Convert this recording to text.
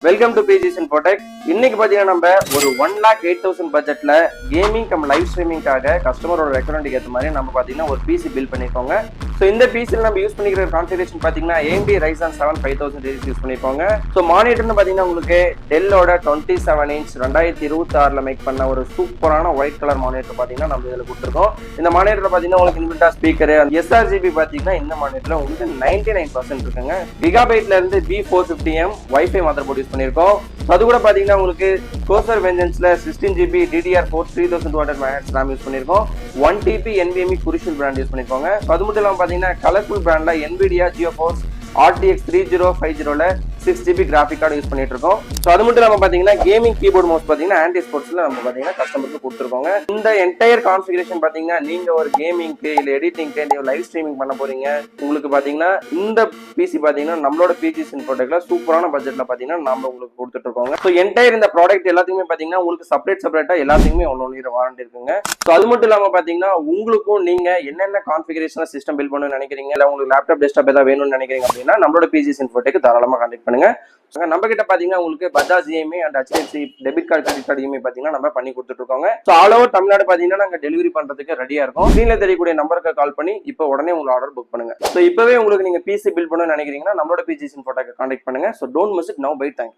Welcome to PGS INFOTECH. இன்னைக்கு பாத்தீங்கன்னா நம்ம ஒரு 1,08,000 பட்ஜெட்ல கேமிங் கம் லைவ் ஸ்ட்ரீமிங்காக கஸ்டமரோட ரெக்வயர்மெண்ட்க்கு ஏற்ற மாதிரி நம்ம பாத்தீங்கன்னா ஒரு பிசி பில்ட் பண்ணிருக்கோங்க. ஸோ இந்த பிசியில் நம்ம யூஸ் பண்ணிக்கிற கான்ஃபிகரேஷன் பாத்தீங்கன்னா AMD Ryzen 7 5000 சீரிஸ் யூஸ் பண்ணிருப்பாங்க. ஸோ மானிட்டர்னு பாத்தீங்கன்னா உங்களுக்கு டெல்லோட 27 இன்ச் 2026ல மேக் பண்ண ஒரு சூப்பரான ஒயிட் கலர் மானிட்டர் பாத்தீங்கன்னா நம்ம இதுல கொடுத்துருக்கோம். இந்த மானிட்டர்ல பாத்தீங்கன்னா உங்களுக்கு இன்பில்டா ஸ்பீக்கர் sRGB பாத்தீங்கன்னா இந்த மானிட்டர்ல உங்களுக்கு 99% இருக்குங்க. கிகாபைட்ல இருந்து B450M wifi mother board use பண்ணிருக்கோம். அது கூட பாத்தீங்கன்னா உங்களுக்கு கோசர் வெஞ்சன்ஸ்ல 16GB DDR4 3200 MHz RAM use பண்ணிருக்கோம். 1TB NVMe Crucial brand use பண்ணிருக்கோங்க. அது மட்டும் இல்லாம பாத்தீங்கன்னா கலர்ஃபுல் பிராண்ட்ல NVIDIA GeForce RTX 3050ல 6GB கிராஃபிக் கார்டு யூஸ் பண்ணிட்டு இருக்கோம். ஸோ அது மட்டும் இல்லாம பாத்தீங்கன்னா கேமிங் கீபோர்ட் மவுஸ் பாத்தீங்கன்னா ஆன்டி ஸ்போர்ட்ஸ்ல நம்ம பாத்தீங்கன்னா கஸ்டமருக்கு கொடுத்துருக்கோங்க. இந்த என்டையர் கான்ஃபிகரேஷன் பாத்தீங்கன்னா நீங்க ஒரு கேமிங்க்கு இல்ல எடிட்டிங்க்கு நீங்க லைவ் ஸ்ட்ரீமிங் பண்ண போறீங்க. உங்களுக்கு பாத்தீங்கன்னா இந்த பிசி பாத்தீங்கன்னா நம்மளோட PGS INFOTECHல சூப்பரான பட்ஜெட்ல பாத்தீங்கன்னா நம்ம உங்களுக்கு கொடுத்துட்டு இருக்கோங்க. ஸோ என்டையர் இந்த ப்ராடக்ட் எல்லாத்தையுமே பாத்தீங்கன்னா உங்களுக்கு செப்பரேட்டா எல்லாத்துக்குமே ஒன்னு வாரண்டி இருக்குங்க. ஸோ அது மட்டும் இல்லாம பாத்தீங்கன்னா உங்களுக்கும் நீங்க என்னென்ன கான்ஃபிகரேஷன் சிஸ்டம் பில்ட் பண்ணணும்னு நினைக்கிறீங்க இல்ல உங்களுக்கு லேப்டாப் டெஸ்க்டாப் ஏதாவது வேணும்னு நினைக்கிறீங்க அப்படின்னா நம்மளோட PGS INFOTECH தாராளமா கான்டாக்ட் பண்ணுங்க. நம்ம கிட்ட பாத்தீங்கன்னா உங்களுக்கு Bajaj EMI and HDFC debit card credit card EMI பாத்தீங்கன்னா நம்ம பண்ணி கொடுத்துட்டு இருக்கோங்க. ஸோ ஆல் ஓவர் தமிழ்நாடு பாத்தீங்கன்னா நாங்க டெலிவரி பண்றதுக்கு ரெடியா இருக்கோம். ஸ்கிரீன்ல தெரியக்கூடிய நம்பருக்கு கால் பண்ணி இப்போ உடனே உங்க ஆர்டர் புக் பண்ணுங்க. ஸோ இப்பவே உங்களுக்கு நீங்க பிசி பில் பண்ணணும்னு நினைக்கிறீங்கன்னா நம்மளோட PGS INFOTECH கான்டாக்ட் பண்ணுங்க. So don't miss it now. Bye thanks.